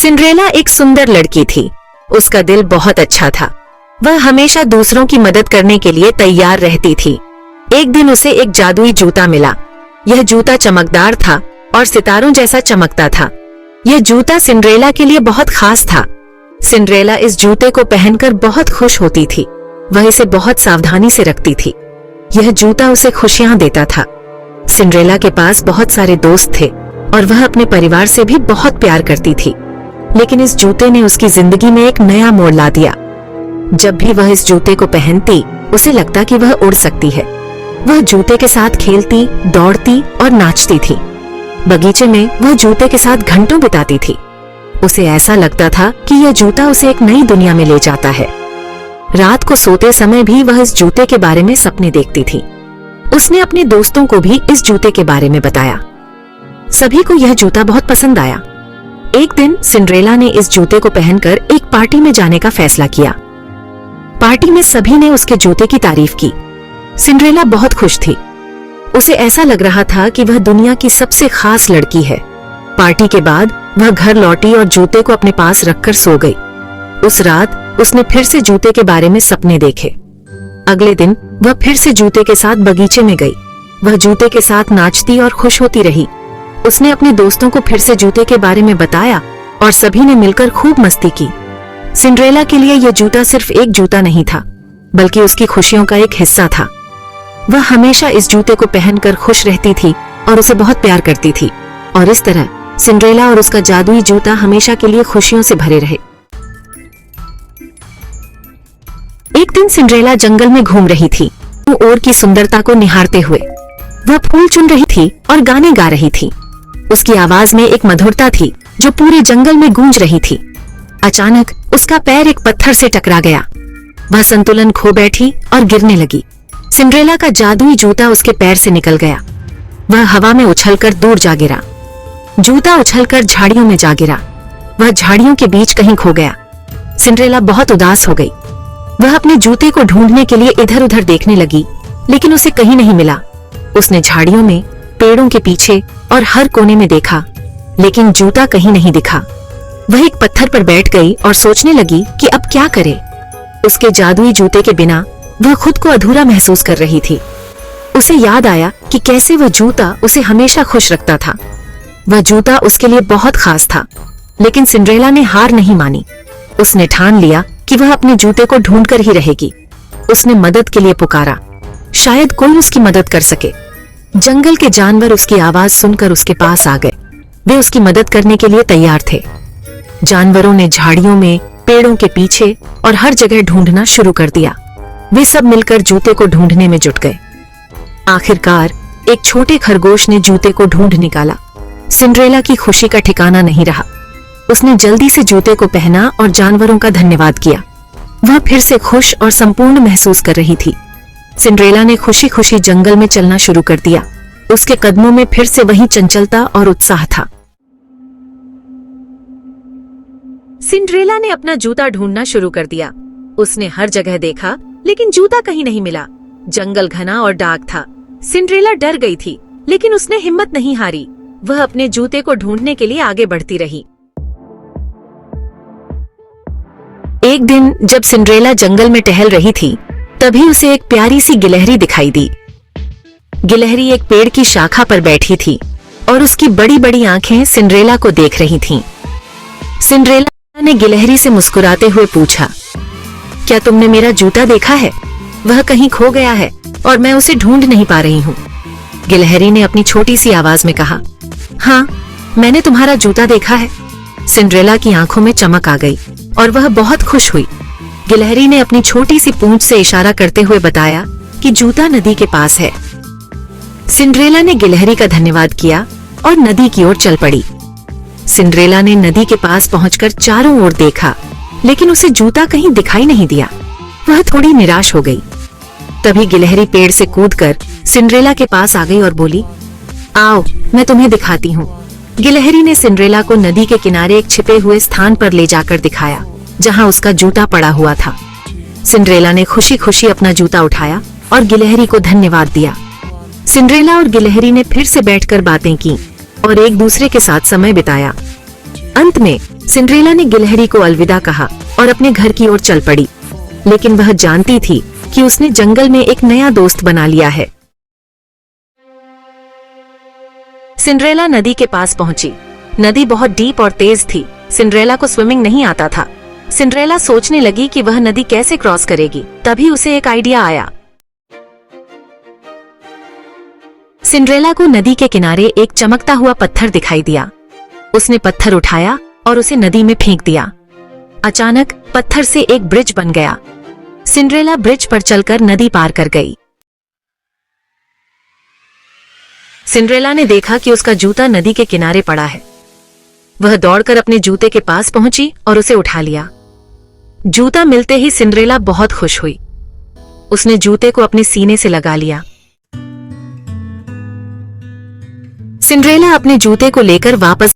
Cinderella एक सुंदर लड़की थी। उसका दिल बहुत अच्छा था। वह हमेशा दूसरों की मदद करने के लिए तैयार रहती थी। एक दिन उसे एक जादुई जूता मिला। यह जूता चमकदार था और सितारों जैसा चमकता था। यह जूता सिंड्रेला के लिए बहुत खास था। सिंड्रेला इस जूते को पहनकर बहुत खुश होती थी। वह इसे बहुत सावधानी से रखती थी। यह जूता उसे खुशियां देता था। सिंड्रेला के पास बहुत सारे दोस्त थे और वह अपने परिवार से भी बहुत प्यार करती थी। लेकिन इस जूते ने उसकी जिंदगी में एक नया मोड़ ला दिया। जब भी वह इस जूते को पहनती, उसे लगता कि वह उड़ सकती है। वह जूते के साथ खेलती, दौड़ती और नाचती थी। बगीचे में वह जूते के साथ घंटों बिताती थी। उसे ऐसा लगता था कि यह जूता उसे एक नई दुनिया में ले जाता है। रात को सोते समय भी वह इस जूते के बारे में सपने देखती थी। उसने अपने दोस्तों को भी इस जूते के बारे में बताया। सभी को यह जूता बहुत पसंद आया। एक दिन सिंड्रेला ने इस जूते को पहनकर एक पार्टी में जाने का फैसला किया। पार्टी में सभी ने उसके जूते की तारीफ की। सिंड्रेला बहुत खुश थी। उसे ऐसा लग रहा था कि वह दुनिया की सबसे खास लड़की है। पार्टी के बाद वह घर लौटी और जूते को अपने पास रखकर सो गई। उस रात उसने फिर से जूते के बारे में सपने देखे। अगले दिन वह फिर से जूते के साथ बगीचे में गई। वह जूते के साथ नाचती और खुश होती रही। उसने अपने दोस्तों को फिर से जूते के बारे में बताया और सभी ने मिलकर खूब मस्ती की। सिंड्रेला के लिए यह जूता सिर्फ एक जूता नहीं था, बल्कि उसकी खुशियों का एक हिस्सा था। वह हमेशा इस जूते को पहनकर खुश रहती थी और उसे बहुत प्यार करती थी। और इस तरह सिंड्रेला और उसका जादुई जूता हमेशा के लिए खुशियों से भरे रहे। एक दिन सिंड्रेला जंगल में घूम रही थी, और की सुंदरता को निहारते हुए। वह फूल चुन रही थी और गाने गा रही थी। उसकी आवाज में एक मधुरता थी जो पूरे जंगल में गूंज रही थी। अचानक उसका पैर एक पत्थर से टकरा गया। वह संतुलन खो बैठी और गिरने लगी। सिंड्रेला का जादुई जूता उसके पैर से निकल गया। वह हवा में उछलकर दूर जा गिरा। जूता उछलकर झाड़ियों में जा गिरा। वह झाड़ियों के बीच कहीं खो गया। सिंड्रेला बहुत उदास हो गई। वह अपने जूते को ढूंढने के लिए इधर उधर देखने लगी, लेकिन उसे कहीं नहीं मिला। उसने झाड़ियों में, पेड़ों के पीछे और हर कोने में देखा, लेकिन जूता कहीं नहीं दिखा। वह एक पत्थर पर बैठ गई और सोचने लगी कि अब क्या करे। उसके जादुई जूते के बिना वह खुद को अधूरा महसूस कर रही थी। उसे याद आया कि कैसे वह जूता उसे हमेशा खुश रखता था। वह जूता उसके लिए बहुत खास था, लेकिन सिंड्रेला ने हार नहीं मानी। उसने ठान लिया कि वह अपने जूते को ढूंढकर ही रहेगी। उसने मदद के लिए पुकारा। शायद कोई उसकी मदद कर सके। जंगल के जानवर उसकी आवाज सुनकर उसके पास आ गए। वे उसकी मदद करने के लिए तैयार थे। जानवरों ने झाड़ियों में, पेड़ों के पीछे और हर जगह ढूंढना शुरू कर दिया। वे सब मिलकर जूते को ढूंढने में जुट गए। आखिरकार एक छोटे खरगोश ने जूते को ढूंढ निकाला। सिंड्रेला की खुशी का ठिकाना नहीं रहा। उसने जल्दी से जूते को पहना और जानवरों का धन्यवाद किया। वह फिर से खुश और संपूर्ण महसूस कर रही थी। सिंड्रेला ने खुशी खुशी जंगल में चलना शुरू कर दिया। उसके कदमों में फिर से वही चंचलता और उत्साह था। सिंड्रेला ने अपना जूता ढूंढना शुरू कर दिया। उसने हर जगह देखा, लेकिन जूता कहीं नहीं मिला। जंगल घना और डार्क था। सिंड्रेला डर गई थी, लेकिन उसने हिम्मत नहीं हारी। वह अपने जूते को ढूंढने के लिए आगे बढ़ती रही। एक दिन जब सिंड्रेला जंगल में टहल रही थी, तभी उसे एक प्यारी सी गिलहरी दिखाई दी। गिलहरी एक पेड़ की शाखा पर बैठी थी और उसकी बड़ी बड़ी आंखें सिंड्रेला को देख रही थीं। सिंड्रेला ने गिलहरी से मुस्कुराते हुए पूछा, क्या तुमने मेरा जूता देखा है? वह कहीं खो गया है और मैं उसे ढूंढ नहीं पा रही हूँ। गिलहरी ने अपनी छोटी सी आवाज में कहा, हाँ, मैंने तुम्हारा जूता देखा है। सिंड्रेला की आंखों में चमक आ गई और वह बहुत खुश हुई। गिलहरी ने अपनी छोटी सी पूंछ से इशारा करते हुए बताया कि जूता नदी के पास है। सिंड्रेला ने गिलहरी का धन्यवाद किया और नदी की ओर चल पड़ी। सिंड्रेला ने नदी के पास पहुंचकर चारों ओर देखा, लेकिन उसे जूता कहीं दिखाई नहीं दिया। वह थोड़ी निराश हो गई। तभी गिलहरी पेड़ से कूदकर सिंड्रेला के पास आ गई और बोली, आओ, मैं तुम्हें दिखाती हूँ। गिलहरी ने सिंड्रेला को नदी के किनारे एक छिपे हुए स्थान पर ले जाकर दिखाया, जहाँ उसका जूता पड़ा हुआ था। सिंड्रेला ने खुशी खुशी अपना जूता उठाया और गिलहरी को धन्यवाद दिया। सिंड्रेला और गिलहरी ने फिर से बैठकर बातें की और एक दूसरे के साथ समय बिताया। अंत में सिंड्रेला ने गिलहरी को अलविदा कहा और अपने घर की ओर चल पड़ी, लेकिन वह जानती थी कि उसने जंगल में एक नया दोस्त बना लिया है। सिंड्रेला नदी के पास पहुंची। नदी बहुत डीप और तेज थी। सिंड्रेला को स्विमिंग नहीं आता था। सिंड्रेला सोचने लगी कि वह नदी कैसे क्रॉस करेगी। तभी उसे एक आइडिया आया। सिंड्रेला को नदी के किनारे एक चमकता हुआ पत्थर दिखाई दिया। उसने पत्थर उठाया और उसे नदी में फेंक दिया। अचानक पत्थर से एक ब्रिज बन गया। सिंड्रेला ब्रिज पर चलकर नदी पार कर गई। सिंड्रेला ने देखा कि उसका जूता नदी के किनारे पड़ा है। वह दौड़कर अपने जूते के पास पहुंची और उसे उठा लिया। जूता मिलते ही सिंड्रेला बहुत खुश हुई। उसने जूते को अपने सीने से लगा लिया। सिंड्रेला अपने जूते को लेकर वापस